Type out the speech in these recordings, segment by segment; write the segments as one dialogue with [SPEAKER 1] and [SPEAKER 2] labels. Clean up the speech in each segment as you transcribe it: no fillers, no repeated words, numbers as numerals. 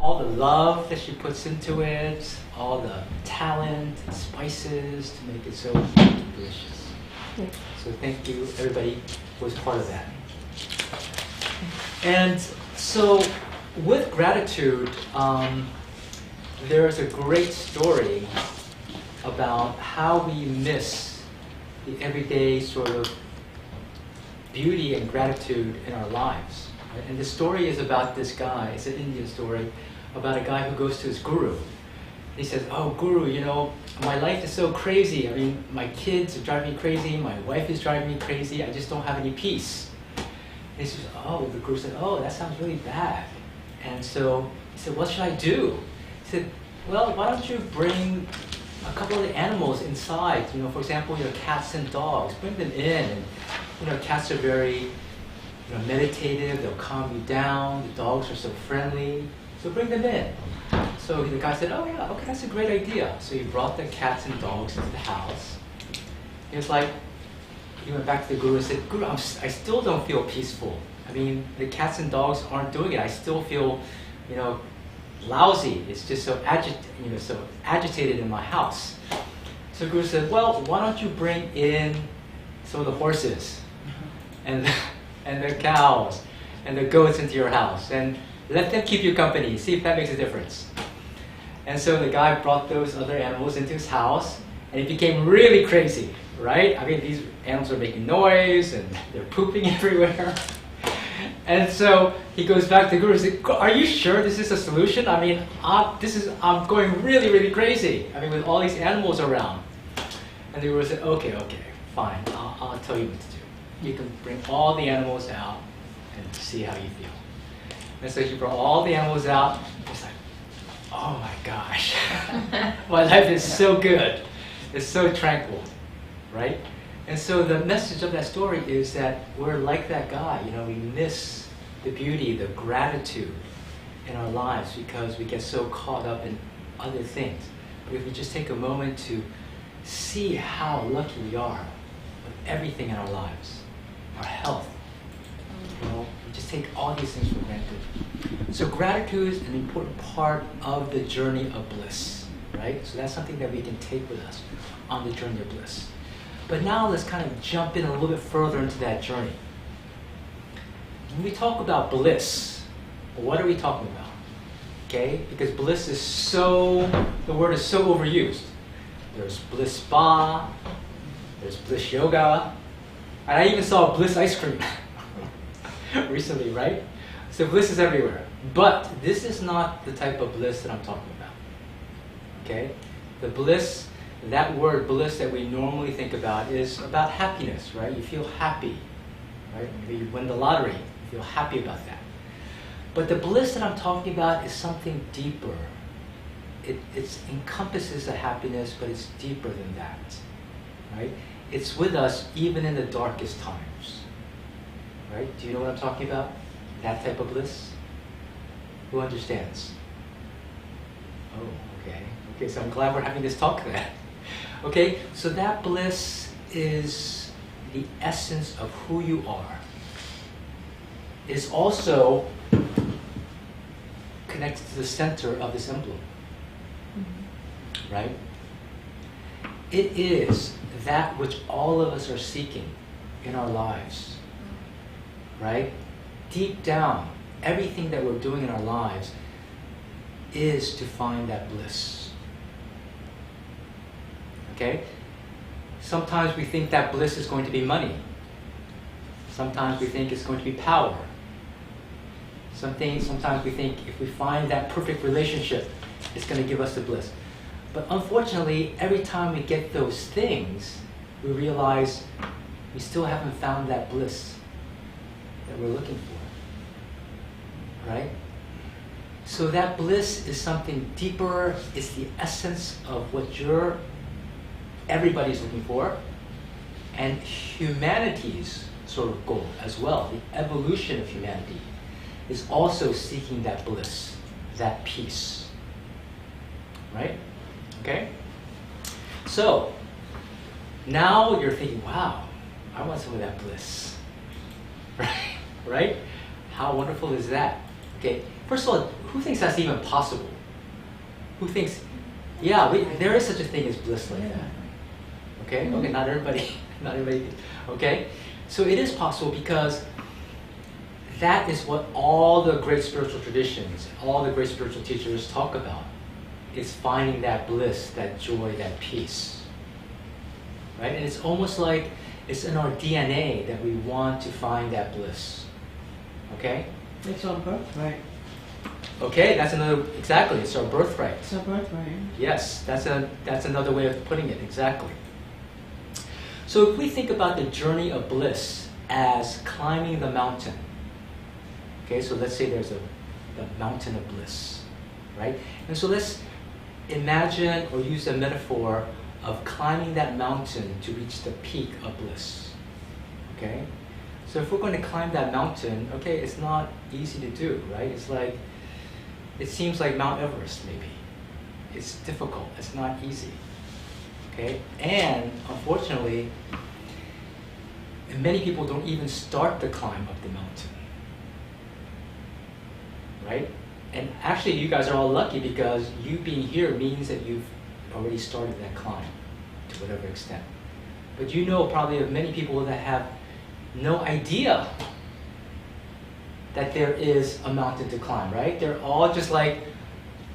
[SPEAKER 1] all the love that she puts into it, all the talent and spices to make it so delicious. So thank you, everybody who was part of that. And so with gratitude, there's a great story about how we miss the everyday sort of beauty and gratitude in our lives. Right? And the story is about this guy. It's an Indian story about a guy who goes to his guru. He says, "Oh, guru, you know, my life is so crazy. I mean, my kids are driving me crazy. My wife is driving me crazy. I just don't have any peace." And he says, "Oh," the guru said, "Oh, that sounds really bad." And so he said, "What should I do?" He said, "Well, why don't you bring a couple of the animals inside? You know, for example, your cats and dogs. Bring them in. And, you know, cats are very, meditative. They'll calm you down. The dogs are so friendly. So bring them in." So the guy said, "Oh yeah, okay, that's a great idea." So he brought the cats and dogs into the house. He was like, he went back to the guru and said, "Guru, I still don't feel peaceful. I mean, the cats and dogs aren't doing it. I still feel, lousy. It's just so agitated in my house." So the guru said, "Well, why don't you bring in some of the horses and the cows and the goats into your house and let them keep you company. See if that makes a difference." And so the guy brought those other animals into his house, and it became really crazy, right? I mean, these animals are making noise, and they're pooping everywhere. And so he goes back to the guru and says, "Are you sure this is a solution? I mean, I'm going really, really crazy. I mean, with all these animals around." And the guru said, okay, fine. I'll tell you what to do. You can bring all the animals out and see how you feel." And so he brought all the animals out. It's like, oh my gosh, my life is so good. It's so tranquil, right? And so the message of that story is that we're like that guy. We miss the beauty, the gratitude in our lives because we get so caught up in other things. But if we just take a moment to see how lucky we are with everything in our lives, our health, we just take all these things for granted. So gratitude is an important part of the journey of bliss, right? So that's something that we can take with us on the journey of bliss. But now let's kind of jump in a little bit further into that journey. When we talk about bliss, what are we talking about? Okay? Because bliss is the word is so overused. There's bliss spa, there's bliss yoga, and I even saw bliss ice cream recently, right? So bliss is everywhere. But this is not the type of bliss that I'm talking about. Okay? The bliss, that word bliss that we normally think about is about happiness, right? You feel happy, right? Maybe you win the lottery, you feel happy about that. But the bliss that I'm talking about is something deeper. It encompasses the happiness, but it's deeper than that, right? It's with us even in the darkest times, right? Do you know what I'm talking about? That type of bliss? Who understands? Oh, okay. Okay, so I'm glad we're having this talk then. Okay, so that bliss is the essence of who you are. It's also connected to the center of this emblem. Right? It is that which all of us are seeking in our lives. Right? Deep down, everything that we're doing in our lives is to find that bliss. Okay? Sometimes we think that bliss is going to be money. Sometimes we think it's going to be power. Sometimes we think if we find that perfect relationship, it's going to give us the bliss. But unfortunately, every time we get those things, we realize we still haven't found that bliss that we're looking for. Right? So that bliss is something deeper. It's the essence of what everybody's looking for, and humanity's sort of goal as well. The evolution of humanity is also seeking that bliss, that peace. Right? Okay? So, now you're thinking, wow, I want some of that bliss. Right? How wonderful is that? Okay, first of all, who thinks that's even possible? Who thinks, yeah, there is such a thing as bliss like that? Okay, okay, not everybody, not everybody. Okay, so it is possible because that is what all the great spiritual traditions, all the great spiritual teachers talk about, is finding that bliss, that joy, that peace. Right? And it's almost like it's in our DNA that we want to find that bliss. Okay?
[SPEAKER 2] It's our birthright.
[SPEAKER 1] Okay, that's another, exactly, it's our birthright.
[SPEAKER 2] It's our birthright.
[SPEAKER 1] Yes, that's another way of putting it, exactly. So if we think about the journey of bliss as climbing the mountain, okay, so let's say there's the mountain of bliss, right? And so let's imagine or use a metaphor of climbing that mountain to reach the peak of bliss, okay? So if we're going to climb that mountain, okay, it's not easy to do, right? It's like, it seems like Mount Everest maybe. It's difficult, it's not easy, okay? And unfortunately, many people don't even start the climb up the mountain, right? And actually you guys are all lucky because you being here means that you've already started that climb to whatever extent. But you know probably of many people that have no idea that there is a mountain to climb, right? They're all just like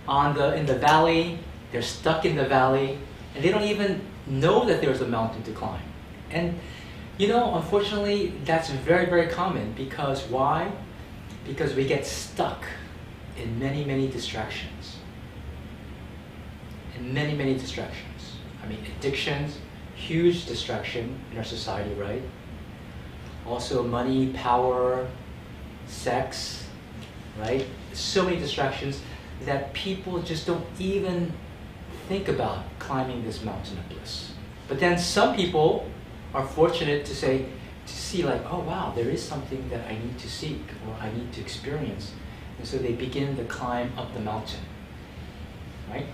[SPEAKER 1] in the valley, they're stuck in the valley, and they don't even know that there's a mountain to climb. And you know, unfortunately, that's very, very common because why? Because we get stuck in many, many distractions. In many, many distractions. I mean, addictions, huge distraction in our society, right? Also money, power, sex, right? So many distractions that people just don't even think about climbing this mountain of bliss. But then some people are fortunate to see like, oh wow, there is something that I need to seek or I need to experience. And so they begin to climb up the mountain, right?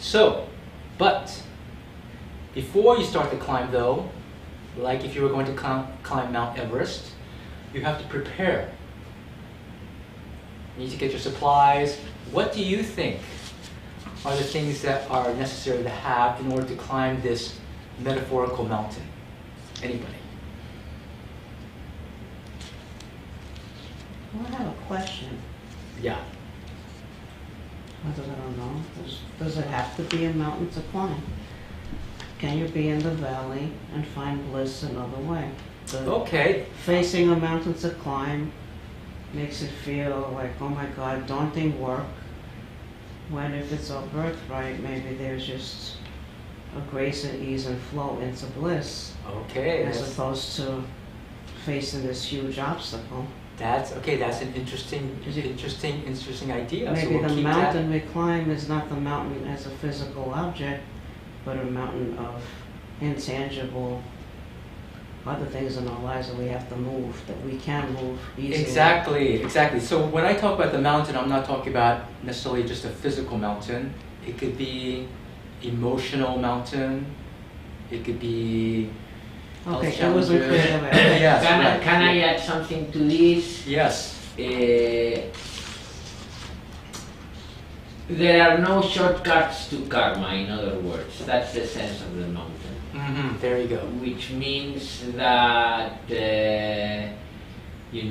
[SPEAKER 1] So, but before you start the climb though, like if you were going to climb Mount Everest, you have to prepare. You need to get your supplies. What do you think are the things that are necessary to have in order to climb this metaphorical mountain? Anybody?
[SPEAKER 2] Well, I have a question.
[SPEAKER 1] Yeah.
[SPEAKER 2] I don't know. Does it have to be a mountain to climb? Can you be in the valley and find bliss another way?
[SPEAKER 1] Okay.
[SPEAKER 2] Facing a mountain to climb makes it feel like, oh my God, daunting work. When if it's our birthright, maybe there's just a grace and ease and flow into bliss.
[SPEAKER 1] Okay.
[SPEAKER 2] As opposed to facing this huge obstacle.
[SPEAKER 1] That's an interesting idea.
[SPEAKER 2] Maybe
[SPEAKER 1] so we'll
[SPEAKER 2] the
[SPEAKER 1] keep
[SPEAKER 2] mountain we climb is not the mountain as a physical object, but a mountain of intangible other things in our lives that we have to move, that we can move easily.
[SPEAKER 1] Exactly. So when I talk about the mountain, I'm not talking about necessarily just a physical mountain. It could be emotional mountain. It could be
[SPEAKER 2] okay, that wasn't clear.
[SPEAKER 1] Yes,
[SPEAKER 3] Can I add something to this?
[SPEAKER 1] Yes.
[SPEAKER 3] There are no shortcuts to karma, in other words. That's the sense of the mountain.
[SPEAKER 1] Mm-hmm. There you go.
[SPEAKER 3] Which means that you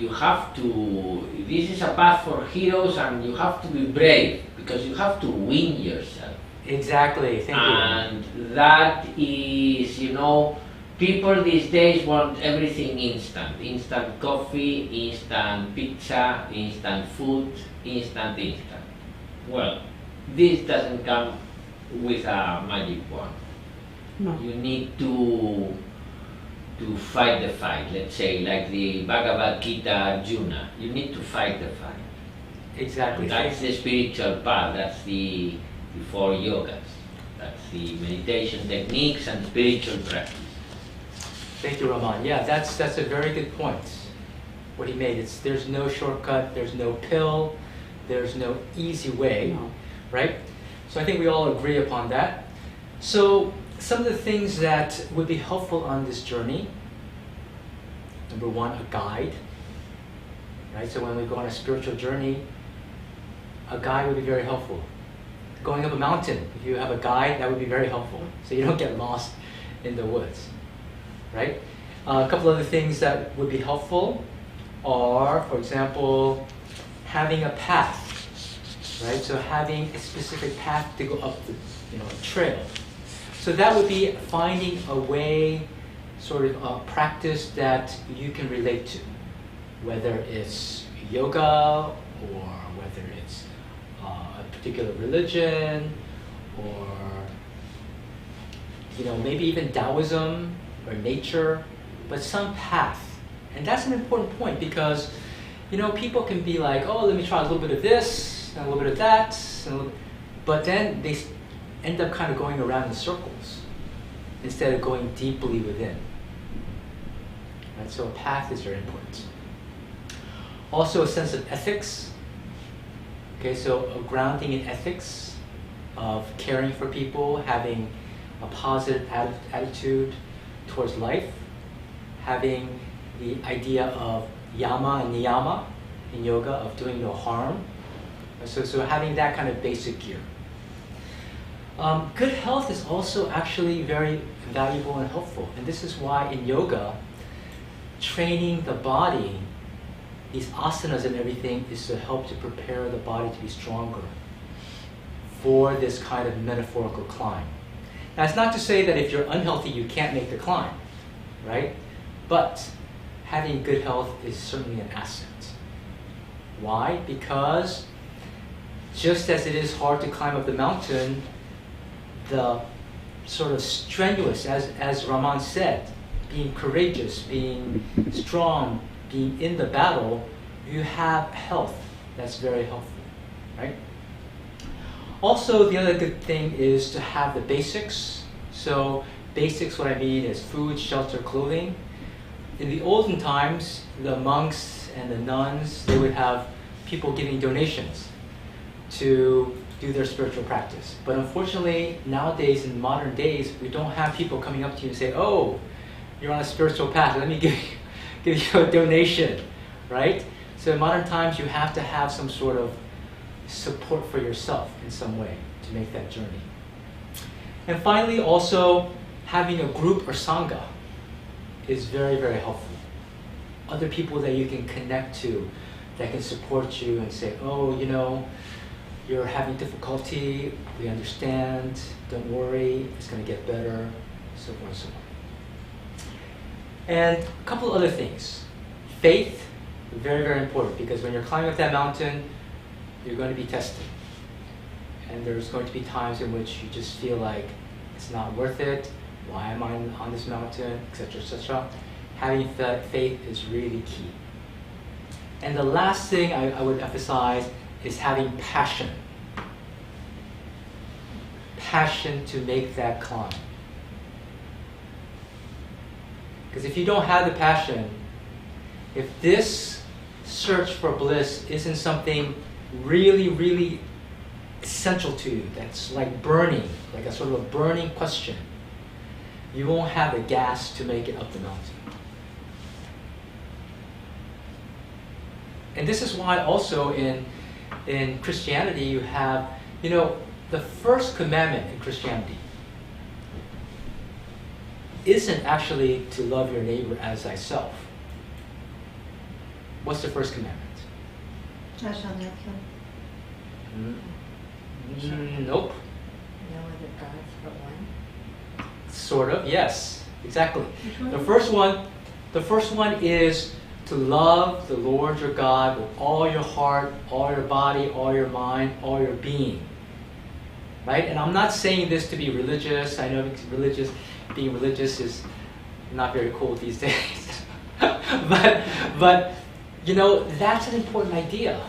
[SPEAKER 3] have to. This is a path for heroes, and you have to be brave because you have to win yourself.
[SPEAKER 1] Exactly. Thank you.
[SPEAKER 3] And that is, people these days want everything instant. Instant coffee, instant pizza, instant food, instant. Well, this doesn't come with a magic wand.
[SPEAKER 2] No.
[SPEAKER 3] You need to fight the fight. Let's say, like the Bhagavad Gita Arjuna, you need to fight the fight.
[SPEAKER 1] Exactly.
[SPEAKER 3] That's the spiritual path. That's the four yogas. That's the meditation techniques and spiritual practice.
[SPEAKER 1] Thank you, Raman. Yeah, that's a very good point. What he made, there's no shortcut, there's no pill, there's no easy way, right? So I think we all agree upon that. So some of the things that would be helpful on this journey, number one, a guide. right? So when we go on a spiritual journey, a guide would be very helpful. Going up a mountain, if you have a guide, that would be very helpful, so you don't get lost in the woods, right? A couple other things that would be helpful are, for example, having a path, right? So having a specific path to go up the, trail. So that would be finding a way, sort of a practice that you can relate to, whether it's yoga or whether it's a particular religion or maybe even Taoism or nature, but some path. And that's an important point because people can be like, oh, let me try a little bit of this and a little bit of that, but then they end up kind of going around in circles instead of going deeply within. Right? So a path is very important. Also a sense of ethics. Okay, so a grounding in ethics of caring for people, having a positive attitude towards life, having the idea of yama and niyama in yoga, of doing no harm. So having that kind of basic gear. Good health is also actually very valuable and helpful. And this is why in yoga, training the body, these asanas and everything, is to help to prepare the body to be stronger for this kind of metaphorical climb. Now, it's not to say that if you're unhealthy, you can't make the climb, right? But having good health is certainly an asset. Why? Because just as it is hard to climb up the mountain, the sort of strenuous, as Raman said, being courageous, being strong, being in the battle, you have health that's very helpful, right? Also, the other good thing is to have the basics. So basics, what I mean is food, shelter, clothing. In the olden times, the monks and the nuns, they would have people giving donations to do their spiritual practice. But unfortunately, nowadays, in modern days, we don't have people coming up to you and say, oh, you're on a spiritual path, let me give you a donation, right? So in modern times, you have to have some sort of support for yourself in some way to make that journey. And finally, also, having a group or sangha is very, very helpful. Other people that you can connect to, that can support you and say, oh, you're having difficulty, we understand, don't worry, it's going to get better, so forth and so on. And a couple of other things. Faith, very, very important, because when you're climbing up that mountain, you're going to be tested. And there's going to be times in which you just feel like it's not worth it, why am I on this mountain, etc., etc. Having faith is really key. And the last thing I would emphasize is having passion. Passion to make that climb. Because if you don't have the passion, if this search for bliss isn't something really, really essential to you, that's like burning, like a sort of a burning question, you won't have the gas to make it up the mountain. And this is why also in Christianity you have, the first commandment in Christianity isn't actually to love your neighbor as thyself. What's the first commandment?
[SPEAKER 4] Thou shalt not kill.
[SPEAKER 1] Nope.
[SPEAKER 4] No other gods but one.
[SPEAKER 1] Sort of, yes, exactly. The first one is to love the Lord your God with all your heart, all your body, all your mind, all your being. Right? And I'm not saying this to be religious. I know being religious is not very cool these days. but that's an important idea.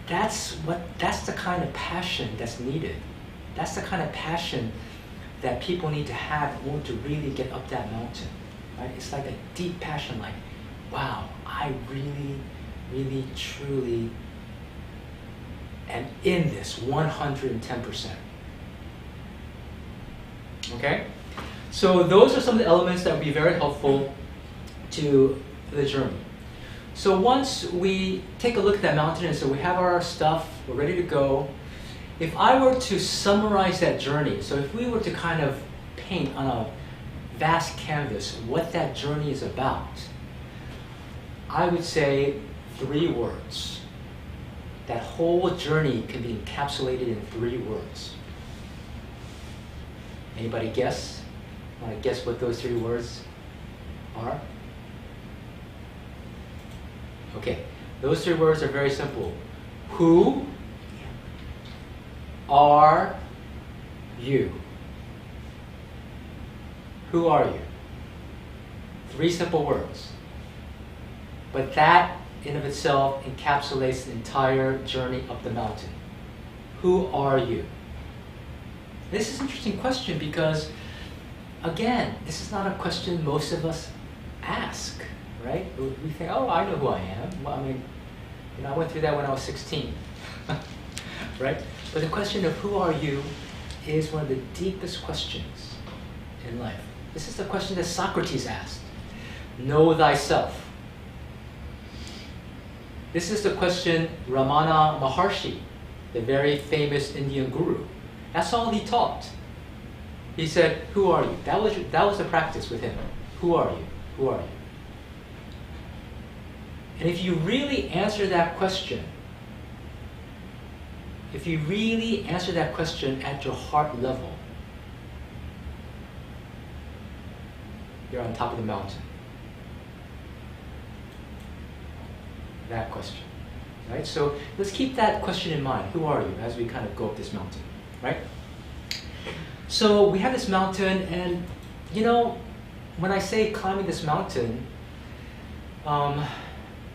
[SPEAKER 1] That's the kind of passion that's needed. That's the kind of passion that people need to have in order to really get up that mountain. Right? It's like a deep passion, like, wow, I really, really, truly am in this 110%. Okay? So those are some of the elements that would be very helpful to the journey. So once we take a look at that mountain and so we have our stuff, we're ready to go, if I were to summarize that journey, so if we were to kind of paint on a vast canvas what that journey is about, I would say 3 words. That whole journey can be encapsulated in 3 words. Anybody guess? Want to guess what those 3 words are? Okay, those 3 words are very simple. Who are you? Who are you? 3 simple words. But that in of itself encapsulates the entire journey up the mountain. Who are you? This is an interesting question because, again, this is not a question most of us ask, right? We think, oh, I know who I am. Well, I mean, I went through that when I was 16, right? But the question of who are you is one of the deepest questions in life. This is the question that Socrates asked. Know thyself. This is the question Ramana Maharshi, the very famous Indian guru, that's all he taught. He said, who are you? That was the practice with him. Who are you? Who are you? And if you really answer that question, at your heart level, you're on top of the mountain. That question, right? So let's keep that question in mind. Who are you? As we kind of go up this mountain, right? So we have this mountain, and when I say climbing this mountain,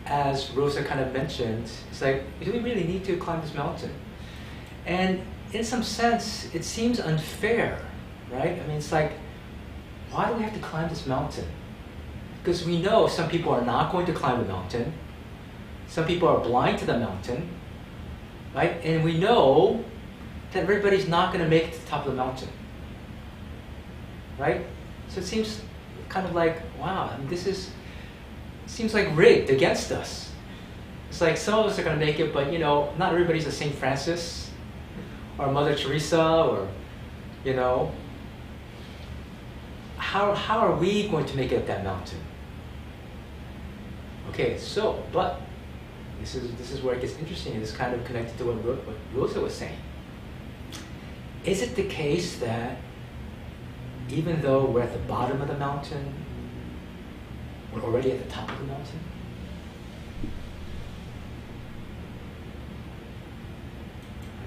[SPEAKER 1] as Rosa kind of mentioned, it's like, do we really need to climb this mountain? And in some sense, it seems unfair, right? I mean, it's like, why do we have to climb this mountain? Because we know some people are not going to climb the mountain. Some people are blind to the mountain, right? And we know that everybody's not going to make it to the top of the mountain, right? So it seems kind of like, wow, I mean, seems like rigged against us. It's like some of us are going to make it, but not everybody's a St. Francis or Mother Teresa, or how are we going to make it up that mountain? Okay, so but this is where it gets interesting, and it's kind of connected to what Rosa was saying. Is it the case that even though we're at the bottom of the mountain, we're already at the top of the mountain?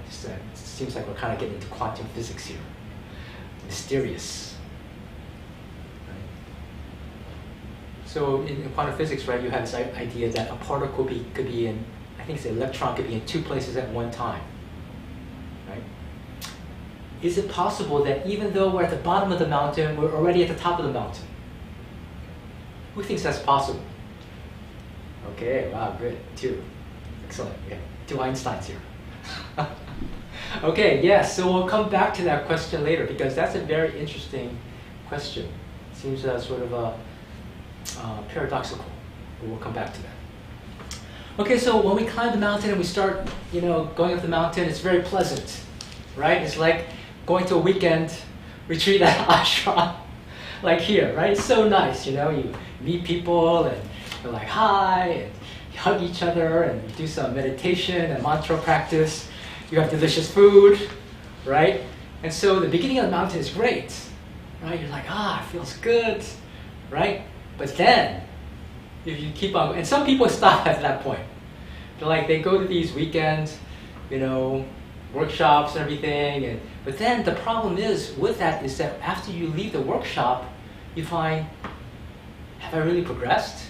[SPEAKER 1] It seems like we're kind of getting into quantum physics here. Mysterious. Right? So in quantum physics, right, you have this idea that a particle could be in, I think it's an electron could be in 2 places at one time. Right? Is it possible that even though we're at the bottom of the mountain, we're already at the top of the mountain? Who thinks that's possible? Okay, wow, good. 2. Excellent. Yeah, 2 Einsteins here. Okay, yes, so we'll come back to that question later because that's a very interesting question. It seems sort of paradoxical, but we'll come back to that. Okay, so when we climb the mountain and we start, going up the mountain, it's very pleasant, right? It's like going to a weekend retreat at ashram, like here, right? It's so nice, you meet people and you're like, hi, and you hug each other and you do some meditation and mantra practice. You have delicious food, right? And so the beginning of the mountain is great, right? You're like, it feels good, right? But then, if you keep on, and some people stop at that point. They're like, they go to these weekend, workshops and everything, but then the problem is with that is that after you leave the workshop, you find, have I really progressed?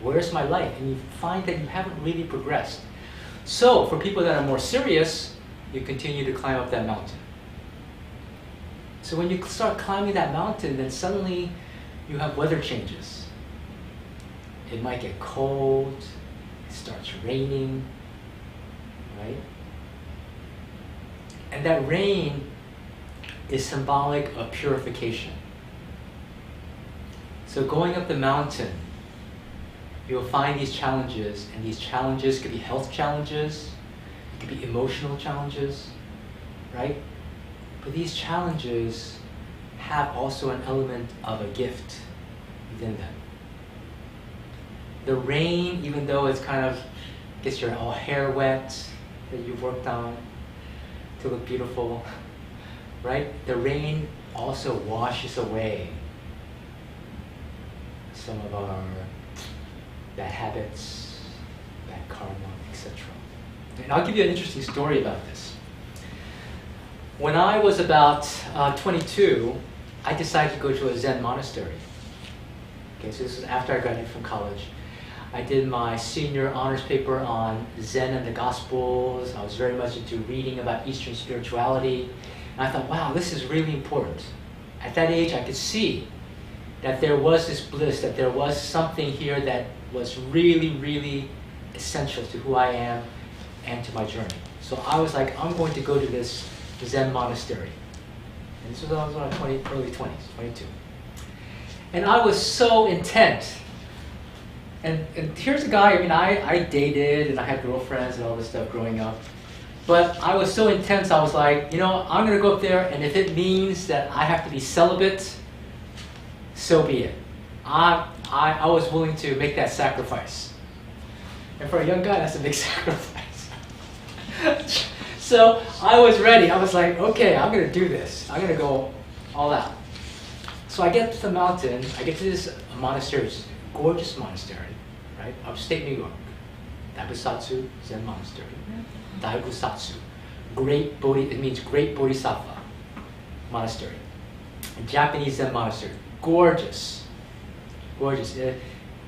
[SPEAKER 1] Where's my life? And you find that you haven't really progressed. So for people that are more serious, you continue to climb up that mountain. So when you start climbing that mountain, then suddenly you have weather changes. It might get cold, it starts raining, right? And that rain is symbolic of purification. So going up the mountain you'll find these challenges, and these challenges could be health challenges, it could be emotional challenges, right? But these challenges have also an element of a gift within them. The rain, even though it's kind of gets your all hair wet that you've worked on to look beautiful, right? The rain also washes away some of our bad habits, bad karma, etc. And I'll give you an interesting story about this. When I was about 22, I decided to go to a Zen monastery. Okay, so this was after I graduated from college. I did my senior honors paper on Zen and the Gospels. I was very much into reading about Eastern spirituality. And I thought, wow, this is really important. At that age, I could see that there was this bliss, that there was something here that was really, really essential to who I am and to my journey. So I was like, I'm going to go to this Zen monastery. And this was when I was early 20s, 22. And I was so intent. And here's a guy, I mean, I dated and I had girlfriends and all this stuff growing up. But I was so intense, I was like, you know, I'm going to go up there, and if it means that I have to be celibate, so be it. I was willing to make that sacrifice. And for a young guy, that's a big sacrifice. So I was ready. I was like, okay, I'm going to do this. I'm going to go all out. So I get to the mountain. I get to this monastery, which is a gorgeous monastery, right? Upstate New York. Daibusatsu Zen Monastery. Daibusatsu. Great Bodhi, it means great Bodhisattva monastery. A Japanese Zen monastery. Gorgeous. Gorgeous. If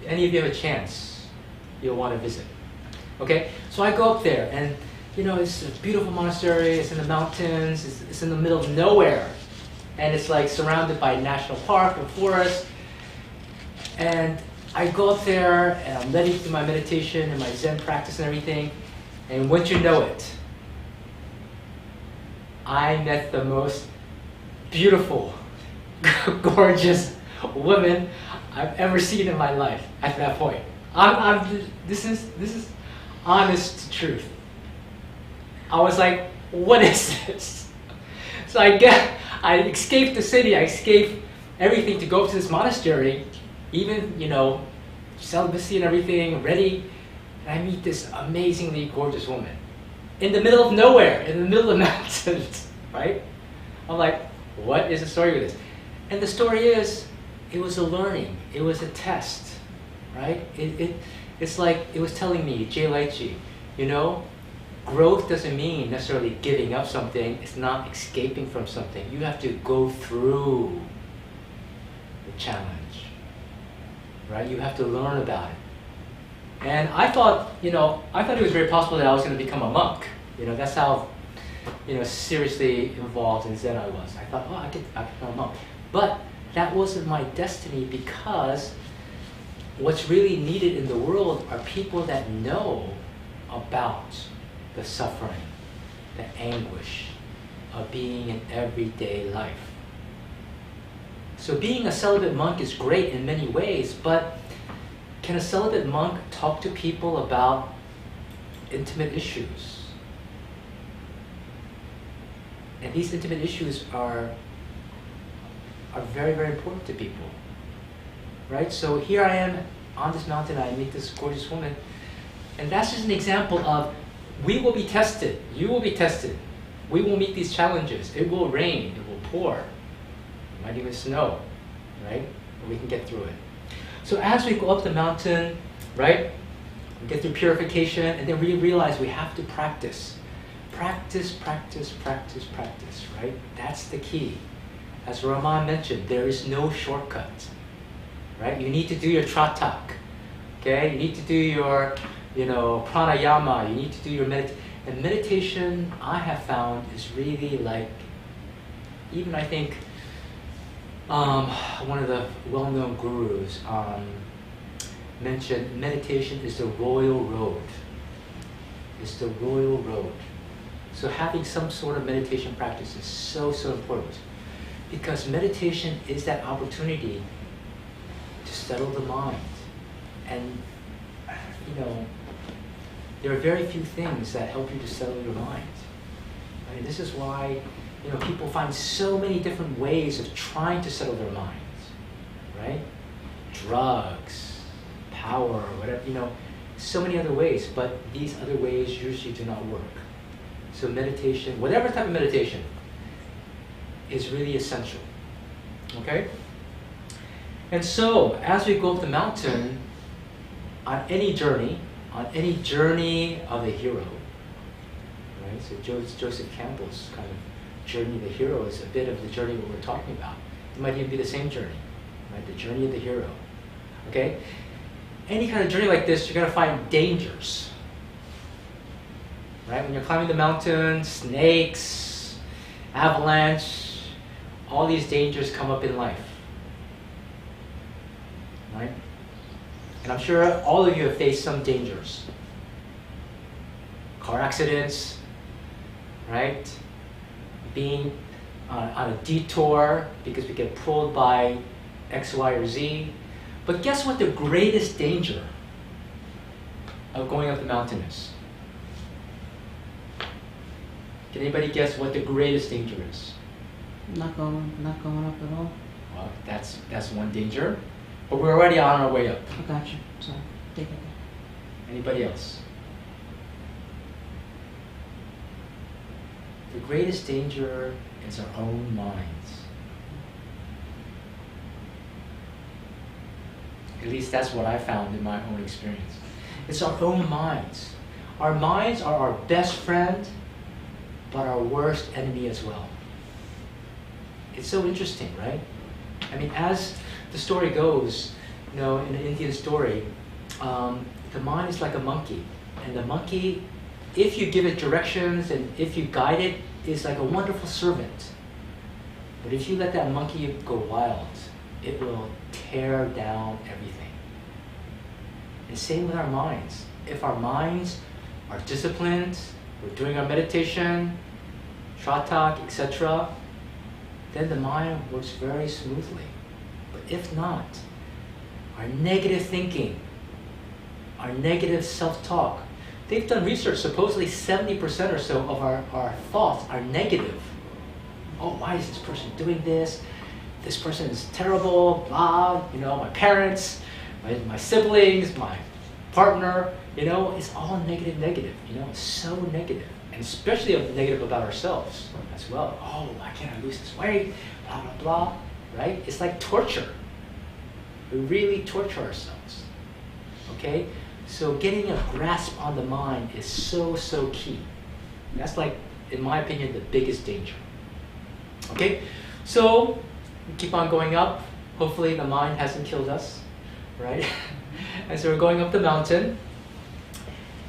[SPEAKER 1] any of you have a chance, you'll want to visit. Okay? So I go up there, and you know, it's a beautiful monastery, it's in the mountains, it's in the middle of nowhere. And it's like surrounded by a national park and forest. And I go up there, and I'm letting through my meditation and my Zen practice and everything. And once you know it, I met the most beautiful, gorgeous woman I've ever seen in my life at that point. This is honest truth. I was like, what is this? So I escaped the city, I escaped everything to go to this monastery, even, you know, celibacy and everything, ready. And I meet this amazingly gorgeous woman in the middle of nowhere, in the middle of the mountains, right? I'm like, what is the story with this? And the story is, it was a learning, it was a test, right? It's like, it was telling me, jLTg, you know, growth doesn't mean necessarily giving up something, it's not escaping from something. You have to go through the challenge, right? You have to learn about it. And I thought, you know, it was very possible that I was going to become a monk. You know, that's how, you know, seriously involved in Zen I was. I thought, oh, I could become a monk. But that wasn't my destiny, because what's really needed in the world are people that know about the suffering, the anguish of being in everyday life. So being a celibate monk is great in many ways, but can a celibate monk talk to people about intimate issues? And these intimate issues are very, very important to people, right? So here I am on this mountain, I meet this gorgeous woman, and that's just an example of, we will be tested, you will be tested, we will meet these challenges, it will rain, it will pour, it might even snow, right? And we can get through it. So as we go up the mountain, right, we get through purification, and then we realize we have to practice. Practice, practice, practice, practice, right? That's the key. As Rahman mentioned, there is no shortcut, right? You need to do your tratak, okay? You need to do your, you know, pranayama, you need to do your meditation. And meditation, I have found, is really like, even I think, one of the well-known gurus mentioned meditation is the royal road. It's the royal road. So having some sort of meditation practice is so, so important, because meditation is that opportunity to settle the mind and there are very few things that help you to settle your mind. Right? This is why, people find so many different ways of trying to settle their minds, right? Drugs, power, whatever, so many other ways, but these other ways usually do not work. So meditation, whatever type of meditation, is really essential, okay? And so, as we go up the mountain, on any journey of the hero, right? So Joseph Campbell's kind of journey of the hero is a bit of the journey what we're talking about. It might even be the same journey, right? The journey of the hero, okay? Any kind of journey like this, you're gonna find dangers, right? When you're climbing the mountain, snakes, avalanche, all these dangers come up in life, right? And I'm sure all of you have faced some dangers. Car accidents, right? Being on a detour because we get pulled by X, Y, or Z. But guess what the greatest danger of going up the mountain is? Can anybody guess what the greatest danger is?
[SPEAKER 2] Not going up at all.
[SPEAKER 1] Well, that's one danger. But we're already on our way up.
[SPEAKER 2] I got you. So take it.
[SPEAKER 1] Anybody else? The greatest danger is our own minds. At least that's what I found in my own experience. It's our own minds. Our minds are our best friend, but our worst enemy as well. It's so interesting, right? I mean, as the story goes, in the Indian story, the mind is like a monkey. And the monkey, if you give it directions and if you guide it, is like a wonderful servant. But if you let that monkey go wild, it will tear down everything. And same with our minds. If our minds are disciplined, we're doing our meditation, tratak, etc., then the mind works very smoothly. But if not, our negative thinking, our negative self-talk, they've done research, supposedly 70% or so of our thoughts are negative. Oh, why is this person doing this? This person is terrible, blah, my parents, my siblings, my partner, it's all negative, it's so negative. And especially negative about ourselves as well. Oh, why can't I lose this weight? Blah, blah, blah, right? It's like torture. We really torture ourselves, okay? So getting a grasp on the mind is so, so key. That's like, in my opinion, the biggest danger. Okay, so we keep on going up. Hopefully the mind hasn't killed us, right? And so we're going up the mountain.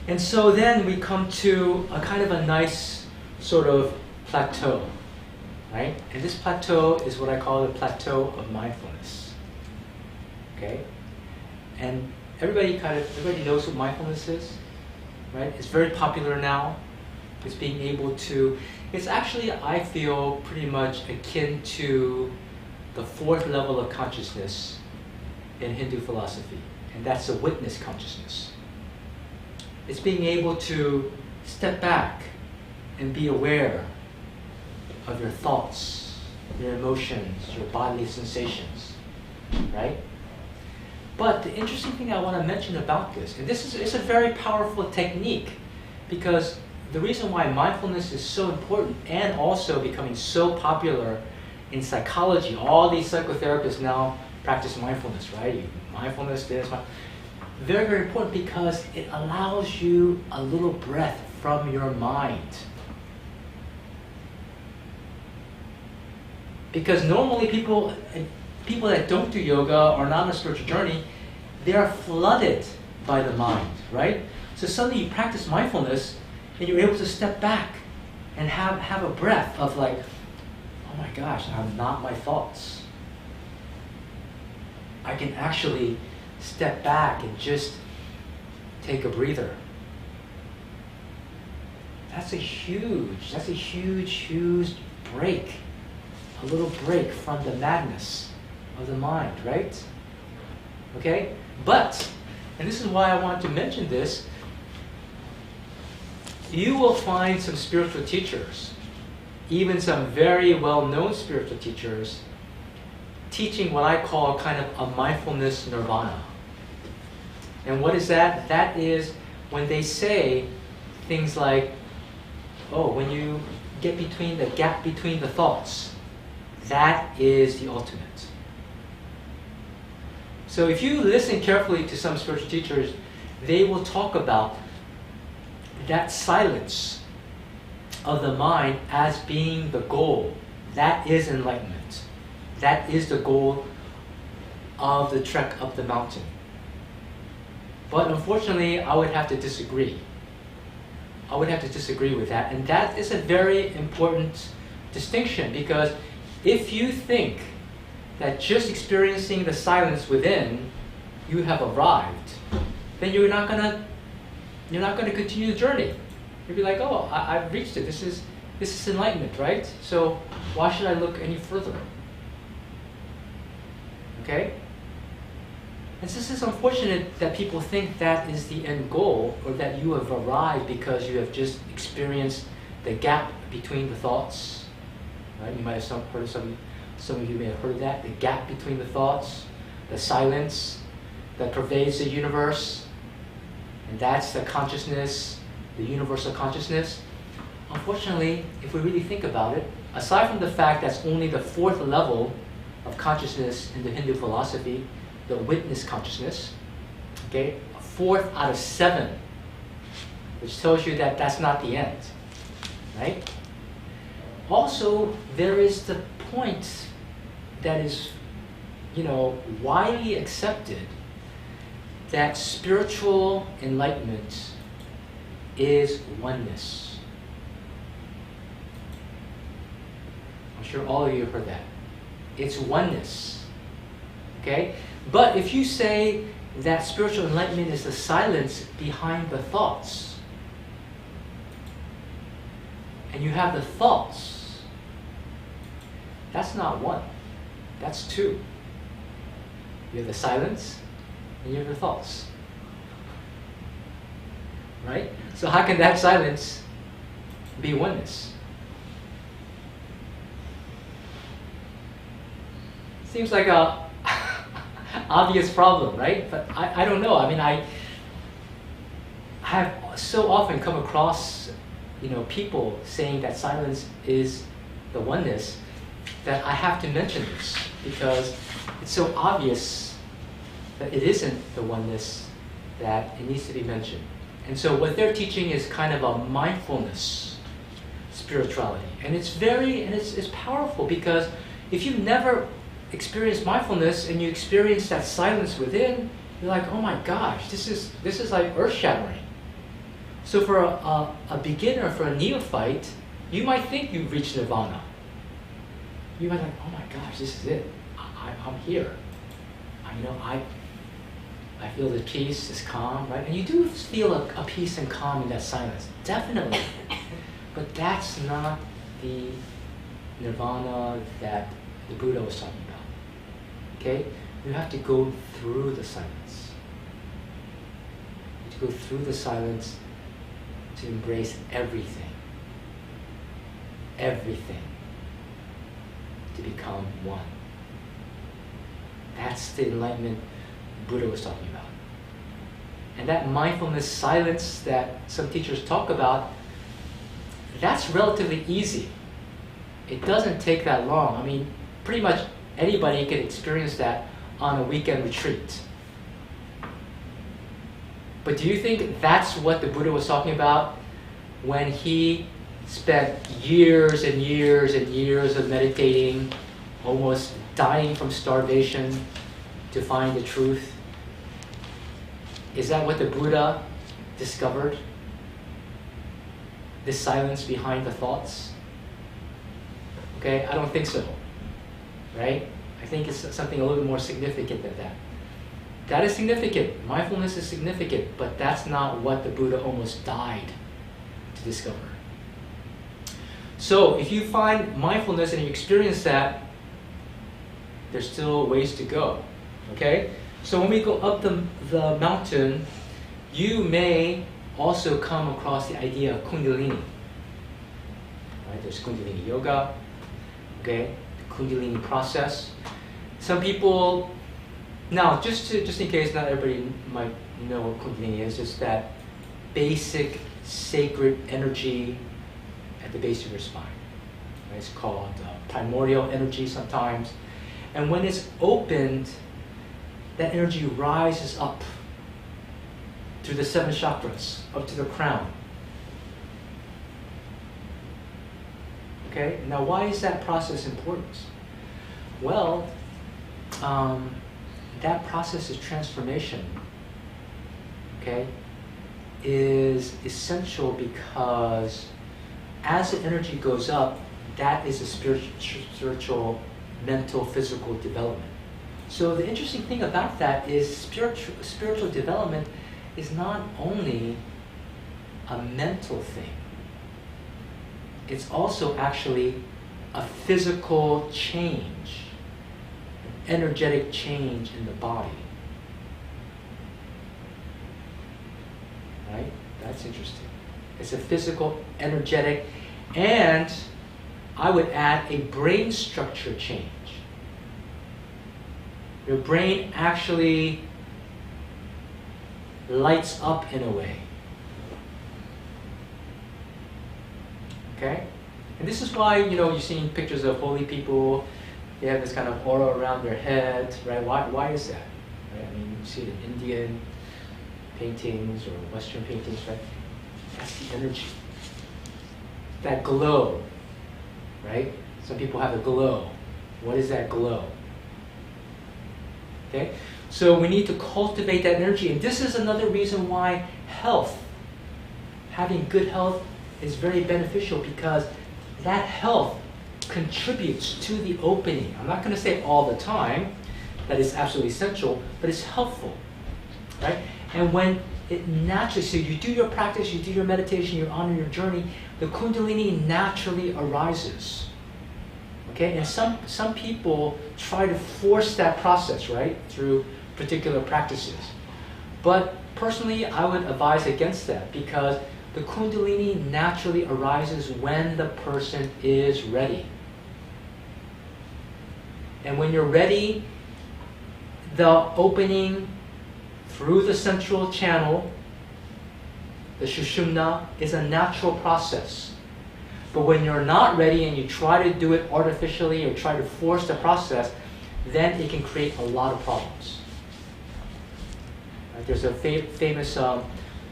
[SPEAKER 1] And so then we come to a kind of a nice sort of plateau, right? And this plateau is what I call the plateau of mindfulness, okay? And everybody knows what mindfulness is, right? It's very popular now. It's being able to, it's actually, I feel, pretty much akin to the fourth level of consciousness in Hindu philosophy, and that's the witness consciousness. It's being able to step back and be aware of your thoughts, your emotions, your bodily sensations, right? But the interesting thing I want to mention about this, and it's a very powerful technique, because the reason why mindfulness is so important and also becoming so popular in psychology, all these psychotherapists now practice mindfulness, right? Mindfulness, very, very important because it allows you a little breath from your mind. Because normally people that don't do yoga or not on a spiritual journey, they are flooded by the mind, right? So suddenly you practice mindfulness and you're able to step back and have a breath of like, oh my gosh, I'm not my thoughts. I can actually step back and just take a breather. That's a huge break. A little break from the madness of the mind, right? Okay? But And this is why I want to mention this. You will find some spiritual teachers, even some very well-known spiritual teachers, teaching what I call kind of a mindfulness nirvana. And what is that? That is when they say things like, oh, when you get between the gap between the thoughts, that is the ultimate. So if you listen carefully to some spiritual teachers, they will talk about that silence of the mind as being the goal. That is enlightenment. That is the goal of the trek up the mountain. But unfortunately, I would have to disagree. I would have to disagree with that. And that is a very important distinction, because if you think that just experiencing the silence within, you have arrived, then you're not gonna continue the journey. You'll be like, oh, I've reached it. This is enlightenment, right? So why should I look any further? Okay? And this is unfortunate that people think that is the end goal, or that you have arrived because you have just experienced the gap between the thoughts. Right? You might have heard of some of you may have heard of that, the gap between the thoughts, the silence that pervades the universe, and that's the consciousness, the universal consciousness. Unfortunately, if we really think about it, aside from the fact that's only the fourth level of consciousness in the Hindu philosophy, the witness consciousness, okay, a fourth out of 7, which tells you that that's not the end, right? Also, there is the point that is, widely accepted, that spiritual enlightenment is oneness. I'm sure all of you have heard that. It's oneness. Okay? But if you say that spiritual enlightenment is the silence behind the thoughts, and you have the thoughts, that's not one. That's 2. You have the silence, and you have the thoughts. Right? So how can that silence be oneness? Seems like a obvious problem, right? But I don't know. I mean, I have so often come across, people saying that silence is the oneness, that I have to mention this, because it's so obvious that it isn't the oneness that it needs to be mentioned. And so what they're teaching is kind of a mindfulness spirituality. And it's powerful, because if you've never experienced mindfulness and you experience that silence within, you're like, oh my gosh, this is like earth-shattering. So for a beginner, for a neophyte, you might think you've reached nirvana. You might like, oh my gosh, this is it. I'm here. I feel the peace, this calm, right? And you do feel a peace and calm in that silence, definitely. But that's not the nirvana that the Buddha was talking about. Okay? You have to go through the silence. You have to go through the silence to embrace everything. Everything. To become one. That's the enlightenment Buddha was talking about. And that mindfulness silence that some teachers talk about, that's relatively easy. It doesn't take that long. I mean, pretty much anybody can experience that on a weekend retreat. But do you think that's what the Buddha was talking about when he spent years and years and years of meditating, almost dying from starvation to find the truth? Is that what the Buddha discovered? The silence behind the thoughts? Okay, I don't think so. Right? I think it's something a little bit more significant than that. That is significant. Mindfulness is significant, but that's not what the Buddha almost died to discover. So if you find mindfulness and you experience that, there's still ways to go. Okay? So when we go up the mountain, you may also come across the idea of Kundalini. Right? There's Kundalini yoga, okay, the Kundalini process. Some people, now just in case not everybody might know what Kundalini is, it's that basic sacred energy at the base of your spine. Right? It's called Primordial Energy sometimes. And when it's opened, that energy rises up through the 7 chakras, up to the crown. Okay, now why is that process important? Well, that process of transformation, okay, is essential because as the energy goes up, that is a spiritual, mental, physical development. So the interesting thing about that is spiritual development is not only a mental thing, it's also actually a physical change, an energetic change in the body. Right? That's interesting. It's a physical, energetic, and I would add a brain structure change. Your brain actually lights up in a way. Okay? And this is why, you're seeing pictures of holy people, they have this kind of aura around their head, right? Why is that? Right? I mean, you see it in Indian paintings or Western paintings, right? That's the energy. That glow, right? Some people have a glow. What is that glow? Okay? So we need to cultivate that energy. And this is another reason why health, having good health, is very beneficial, because that health contributes to the opening. I'm not going to say all the time that it's absolutely essential, but it's helpful, right? And when it naturally, so you do your practice, you do your meditation, you're on your journey, the Kundalini naturally arises. Okay, and some people try to force that process, right, through particular practices. But personally, I would advise against that, because the Kundalini naturally arises when the person is ready. And when you're ready, the opening through the central channel, the Sushumna, is a natural process. But when you're not ready and you try to do it artificially or try to force the process, then it can create a lot of problems. Right? There's a famous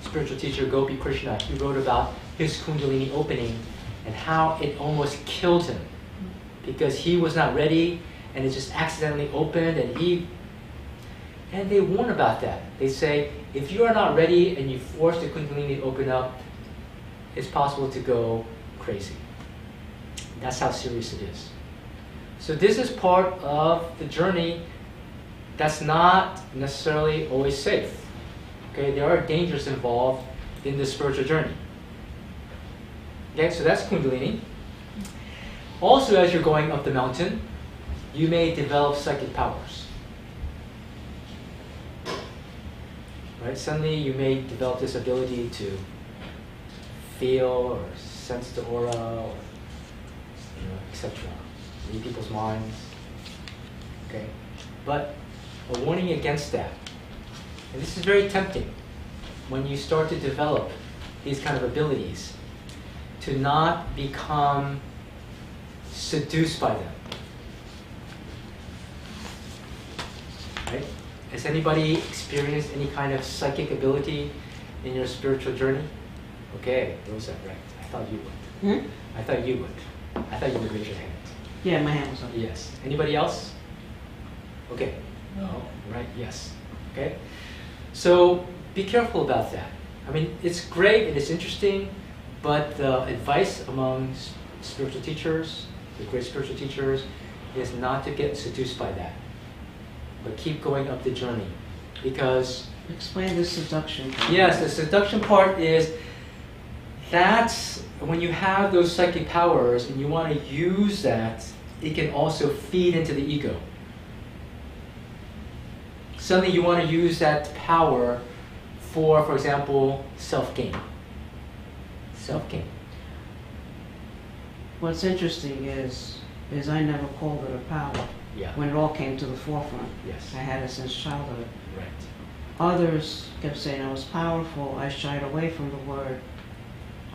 [SPEAKER 1] spiritual teacher, Gopi Krishna. He wrote about his Kundalini opening and how it almost killed him because he was not ready and it just accidentally opened, and they warn about that. They say, if you are not ready and you force the Kundalini to open up, it's possible to go crazy. That's how serious it is. So this is part of the journey that's not necessarily always safe. Okay, there are dangers involved in the spiritual journey. Okay, so that's Kundalini. Also, as you're going up the mountain, you may develop psychic powers. Right? Suddenly you may develop this ability to feel or sense the aura, or etc. Read people's minds. Okay? But a warning against that. And this is very tempting when you start to develop these kind of abilities, to not become seduced by them. Right? Has anybody experienced any kind of psychic ability in your spiritual journey? Okay, those are right. I thought you would. I thought you would. I thought you would raise your hand.
[SPEAKER 2] Yeah, my hand was up.
[SPEAKER 1] Yes. Anybody else? Okay. No. Right, yes. Okay. So be careful about that. I mean, it's great and it's interesting, but the advice among spiritual teachers, the great spiritual teachers, is not to get seduced by that, but keep going up the journey. Because...
[SPEAKER 2] Explain the seduction part.
[SPEAKER 1] Yes, the seduction part is, that's when you have those psychic powers and you want to use that, it can also feed into the ego. suddenly you want to use that power for example, self-gain. Self-gain.
[SPEAKER 2] What's interesting is I never called it a power.
[SPEAKER 1] Yeah.
[SPEAKER 2] When it all came to the forefront.
[SPEAKER 1] Yes.
[SPEAKER 2] I had it since childhood.
[SPEAKER 1] Right.
[SPEAKER 2] Others kept saying I was powerful. I shied away from the word.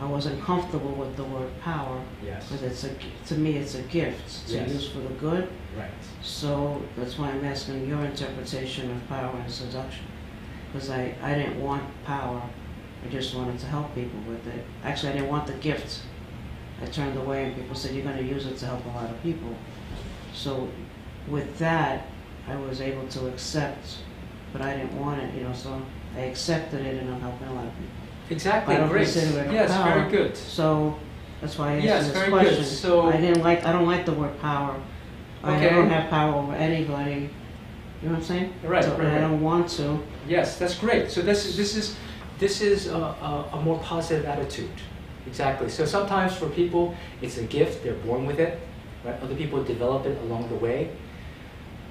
[SPEAKER 2] I wasn't comfortable with the word power.
[SPEAKER 1] Yes.
[SPEAKER 2] Because to me it's a gift to
[SPEAKER 1] Yes.
[SPEAKER 2] use for the good.
[SPEAKER 1] Right.
[SPEAKER 2] So that's why I'm asking your interpretation of power and seduction. Because I didn't want power. I just wanted to help people with it. Actually, I didn't want the gift. I turned away and people said, you're going to use it to help a lot of people. So with that, I was able to accept, but I didn't want it, so I accepted it and I'm helping a lot of people.
[SPEAKER 1] Exactly.
[SPEAKER 2] I don't
[SPEAKER 1] Great.
[SPEAKER 2] consider it a
[SPEAKER 1] Yes.
[SPEAKER 2] power.
[SPEAKER 1] Very good.
[SPEAKER 2] So that's why I asked
[SPEAKER 1] Yes,
[SPEAKER 2] you this
[SPEAKER 1] very
[SPEAKER 2] question.
[SPEAKER 1] good. So
[SPEAKER 2] I don't like the word power.
[SPEAKER 1] Okay.
[SPEAKER 2] I don't have power over anybody. You know what I'm saying?
[SPEAKER 1] Right,
[SPEAKER 2] So,
[SPEAKER 1] right,
[SPEAKER 2] and I
[SPEAKER 1] right.
[SPEAKER 2] don't want to.
[SPEAKER 1] Yes, that's great. So this is a more positive attitude. Exactly. So sometimes for people, it's a gift; they're born with it. Right? Other people develop it along the way.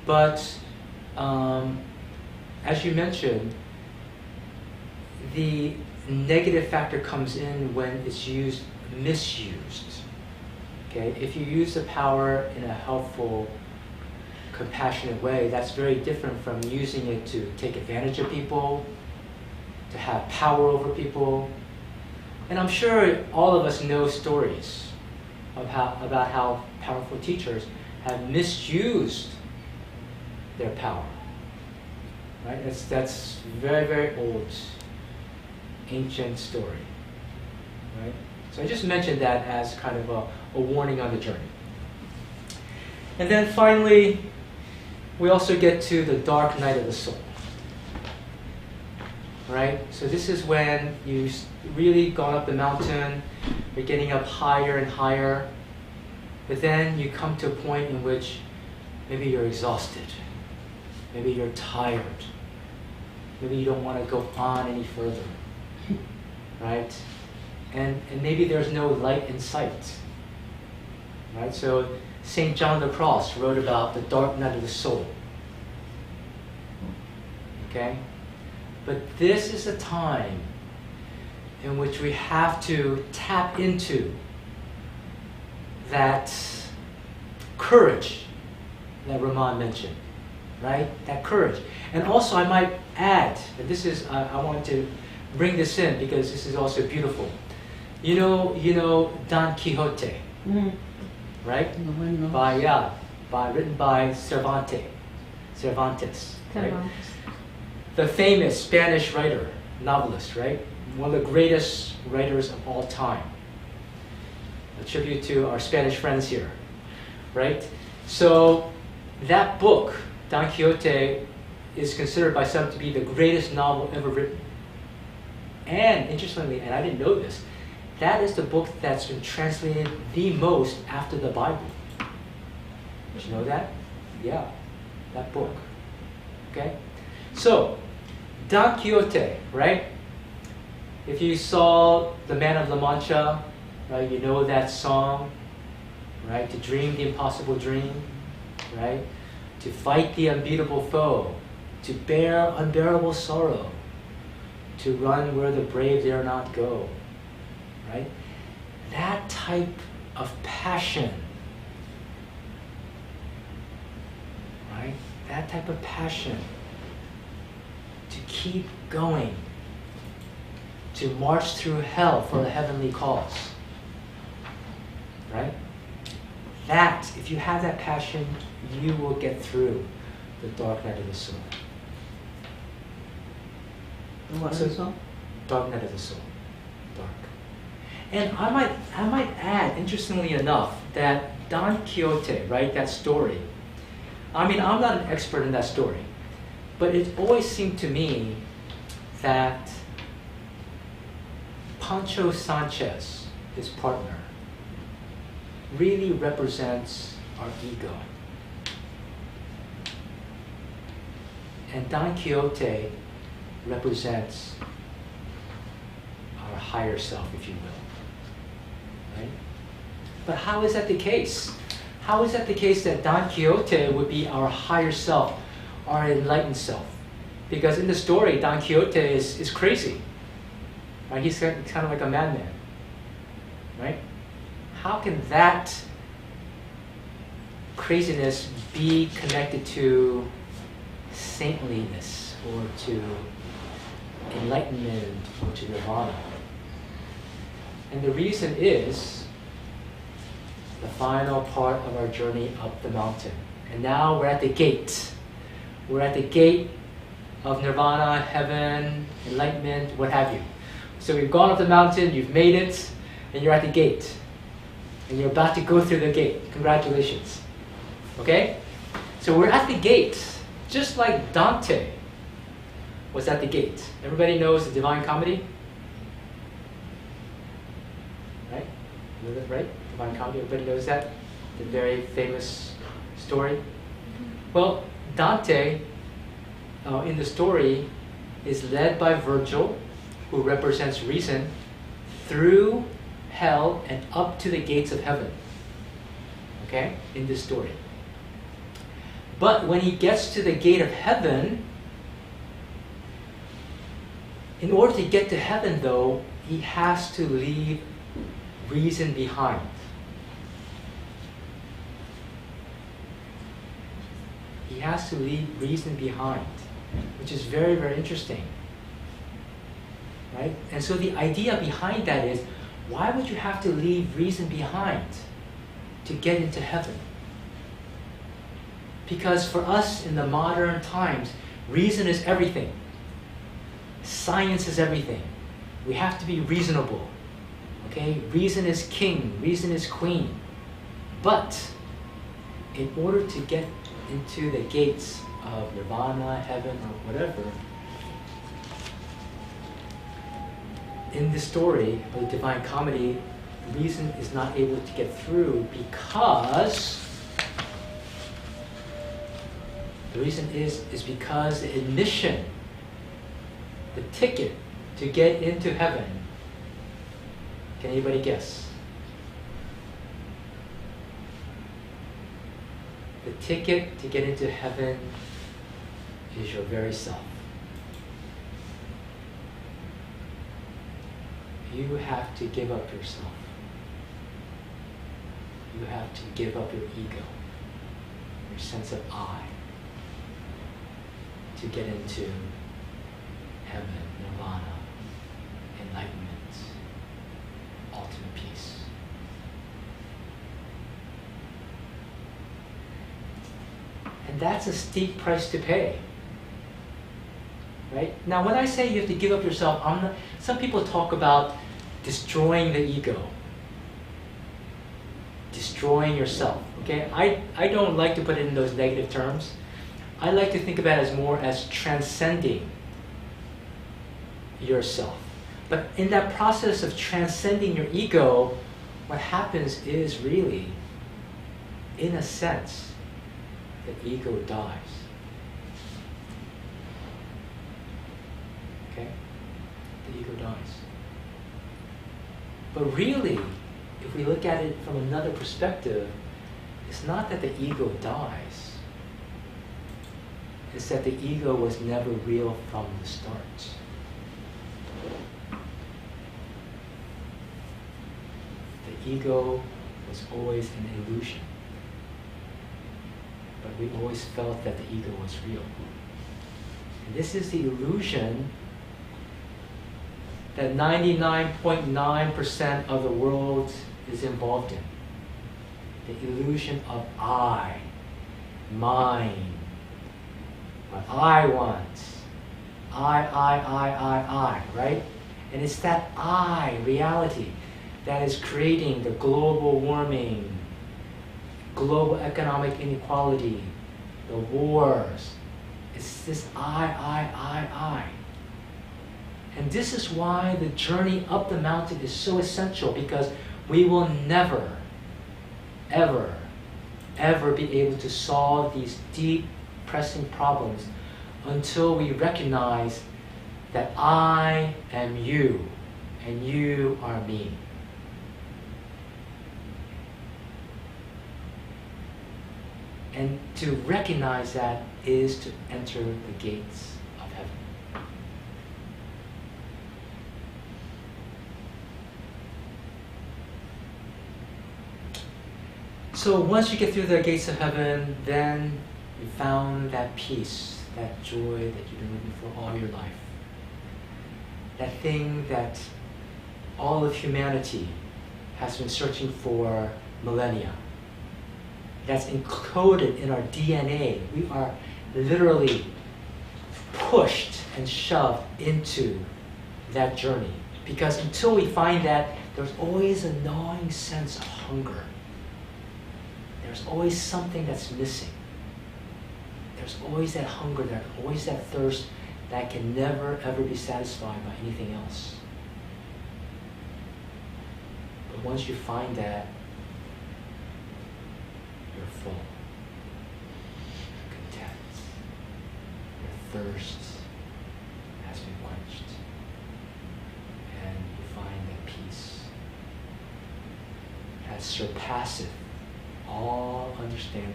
[SPEAKER 1] But as you mentioned, the negative factor comes in when it's misused. Okay, if you use the power in a helpful, compassionate way, that's very different from using it to take advantage of people, to have power over people. And I'm sure all of us know stories about how powerful teachers have misused their power. Right? That's very, very old, ancient story. Right? So I just mentioned that as kind of a warning on the journey. And then finally, we also get to the dark night of the soul. Right? So this is when you've really gone up the mountain, you're getting up higher and higher, but then you come to a point in which maybe you're exhausted, maybe you're tired, maybe you don't want to go on any further, right? And maybe there's no light in sight, right? So St. John the Cross wrote about the dark night of the soul, okay? But this is a time in which we have to tap into that courage that Ramon mentioned, right? That courage. And also I might add, that this is, I want to bring this in because this is also beautiful. You know Don Quixote, right? Written by Cervantes, right? The famous Spanish writer, novelist, right? One of the greatest writers of all time. A tribute to our Spanish friends here, right? So that book, Don Quixote, is considered by some to be the greatest novel ever written. And interestingly, and I didn't know this, that is the book that's been translated the most after the Bible. Did you know that? Yeah, that book. Okay? So, Don Quixote, right? If you saw The Man of La Mancha, right, you know that song, right? To dream the impossible dream, right? To fight the unbeatable foe, to bear unbearable sorrow, to run where the brave dare not go, right? That type of passion, right? That type of passion to keep going, to march through hell for a heavenly cause, right? That, if you have that passion, you will get through the dark night of the soul.
[SPEAKER 2] What is it called?
[SPEAKER 1] Dark night of the soul. Dark. And I might add, interestingly enough, that Don Quixote, right, that story, I mean, I'm not an expert in that story, but it always seemed to me that Pancho Sanchez, his partner, really represents our ego. And Don Quixote represents our higher self, if you will. Right? But how is that the case? How is that the case that Don Quixote would be our higher self, our enlightened self? Because in the story, Don Quixote is crazy. Right? He's kind of like a madman. Right? How can that craziness be connected to saintliness or to enlightenment or to nirvana? And the reason is the final part of our journey up the mountain. And now we're at the gate. We're at the gate of nirvana, heaven, enlightenment, what have you. So we've gone up the mountain, you've made it, and you're at the gate. And you're about to go through the gate. Congratulations. Okay? So we're at the gate, just like Dante was at the gate. Everybody knows the Divine Comedy? Right? Know that, right? Divine Comedy, everybody knows that? The very famous story. Well, Dante, in the story, is led by Virgil, who represents reason, through hell and up to the gates of heaven. Okay? In this story. But when he gets to the gate of heaven, in order to get to heaven, though, he has to leave reason behind. He has to leave reason behind, which is very, very interesting. Right? And so the idea behind that is, why would you have to leave reason behind to get into heaven? Because for us in the modern times, reason is everything. Science is everything. We have to be reasonable. Okay? Reason is king, reason is queen. But in order to get into the gates of nirvana, heaven, or whatever, in the story of the Divine Comedy, reason is not able to get through because the reason is because the admission, the ticket to get into heaven, can anybody guess? The ticket to get into heaven is your very self. You have to give up yourself. You have to give up your ego, your sense of I, to get into heaven, nirvana, enlightenment, ultimate peace. And that's a steep price to pay. Right? Now, when I say you have to give up yourself, some people talk about destroying the ego. Destroying yourself. Okay? I don't like to put it in those negative terms. I like to think about it as more as transcending yourself. But in that process of transcending your ego, what happens is really, in a sense, the ego dies. Okay? The ego dies. But really, if we look at it from another perspective, it's not that the ego dies. It's that the ego was never real from the start. The ego was always an illusion. But we always felt that the ego was real. And this is the illusion that 99.9% of the world is involved in. The illusion of I, mine, what I want, I, right? And it's that I reality that is creating the global warming, global economic inequality, the wars. It's this I. And this is why the journey up the mountain is so essential, because we will never, ever, ever be able to solve these deep, pressing problems until we recognize that I am you and you are me. And to recognize that is to enter the gates of heaven. So once you get through the gates of heaven, then you found that peace, that joy that you've been looking for all your life. That thing that all of humanity has been searching for millennia. That's encoded in our DNA. We are literally pushed and shoved into that journey. Because until we find that, there's always a gnawing sense of hunger. There's always something that's missing. There's always that hunger, there's always that thirst that can never ever be satisfied by anything else. But once you find that, you're full, content, your thirst has been quenched, and you find that peace has surpassed all understanding,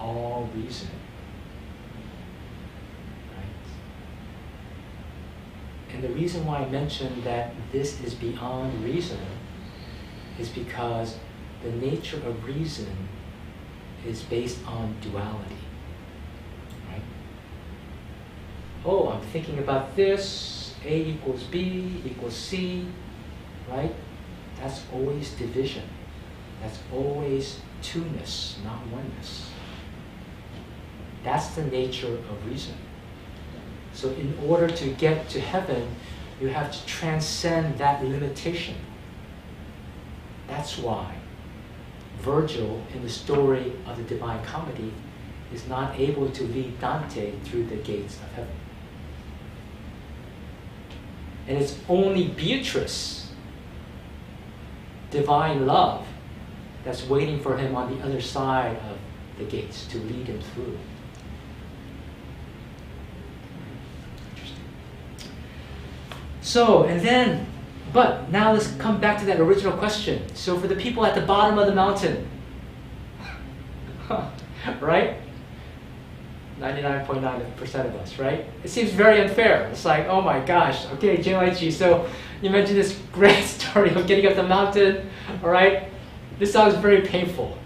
[SPEAKER 1] all reason. And the reason why I mentioned that this is beyond reason is because the nature of reason is based on duality. Right? Oh, I'm thinking about this, A equals B equals C, right? That's always division. That's always two-ness, not oneness. That's the nature of reason. So in order to get to heaven, you have to transcend that limitation. That's why Virgil, in the story of the Divine Comedy, is not able to lead Dante through the gates of heaven. And it's only Beatrice, divine love, that's waiting for him on the other side of the gates to lead him through. So, and then, but now let's come back to that original question. So for the people at the bottom of the mountain, right? 99.9% of us, right? It seems very unfair. It's like, oh my gosh, okay, jLTg, so you mentioned this great story of getting up the mountain, all right? This sounds very painful.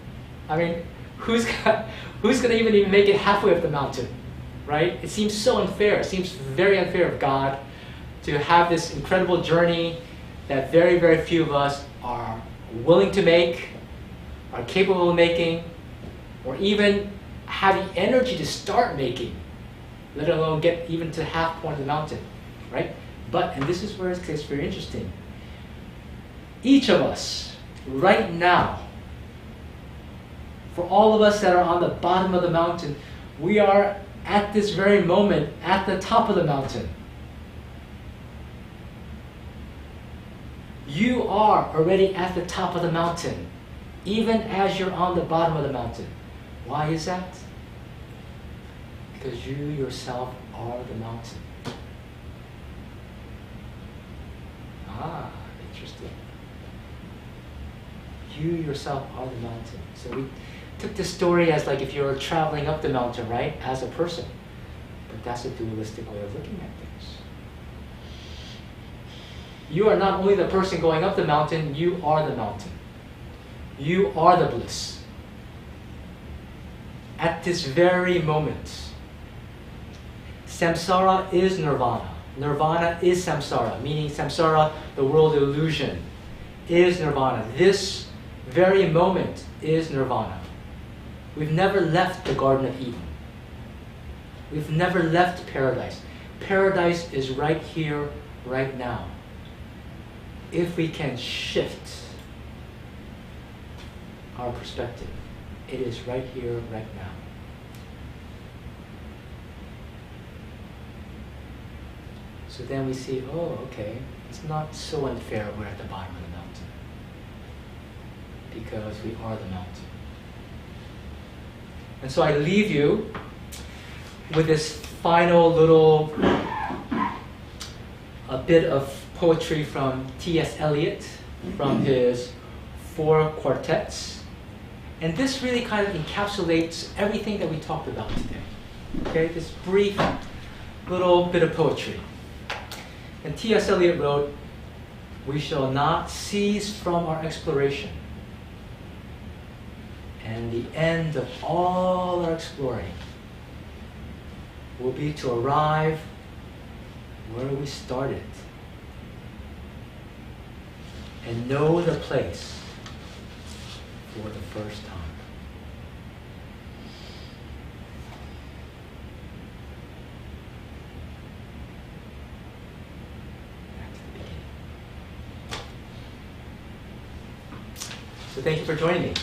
[SPEAKER 1] I mean, who's gonna even make it halfway up the mountain, right? It seems so unfair. It seems very unfair of God to have this incredible journey that very, very few of us are willing to make, are capable of making, or even have the energy to start making, let alone get even to the half point of the mountain, right? But, and this is where it gets very interesting, each of us, right now, for all of us that are on the bottom of the mountain, we are at this very moment at the top of the mountain. You are already at the top of the mountain, even as you're on the bottom of the mountain. Why is that? Because you yourself are the mountain. Ah, interesting. You yourself are the mountain. So we took this story as like if you're traveling up the mountain, right, as a person. But that's a dualistic way of looking at things. You are not only the person going up the mountain, you are the mountain. You are the bliss. At this very moment, samsara is nirvana. Nirvana is samsara, meaning samsara, the world illusion, is nirvana. This very moment is nirvana. We've never left the Garden of Eden. We've never left paradise. Paradise is right here, right now. If we can shift our perspective, it is right here, right now. So then we see, oh, okay, it's not so unfair we're at the bottom of the mountain, because we are the mountain. And so I leave you with this final little a bit of poetry from T.S. Eliot, from his 4 quartets. And this really kind of encapsulates everything that we talked about today. Okay, this brief little bit of poetry. And T.S. Eliot wrote, "We shall not cease from our exploration, And the end of all our exploring will be to arrive where we started and know the place for the first time. Back to the beginning. So thank you for joining me.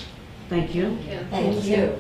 [SPEAKER 2] Thank you.
[SPEAKER 4] Thank you.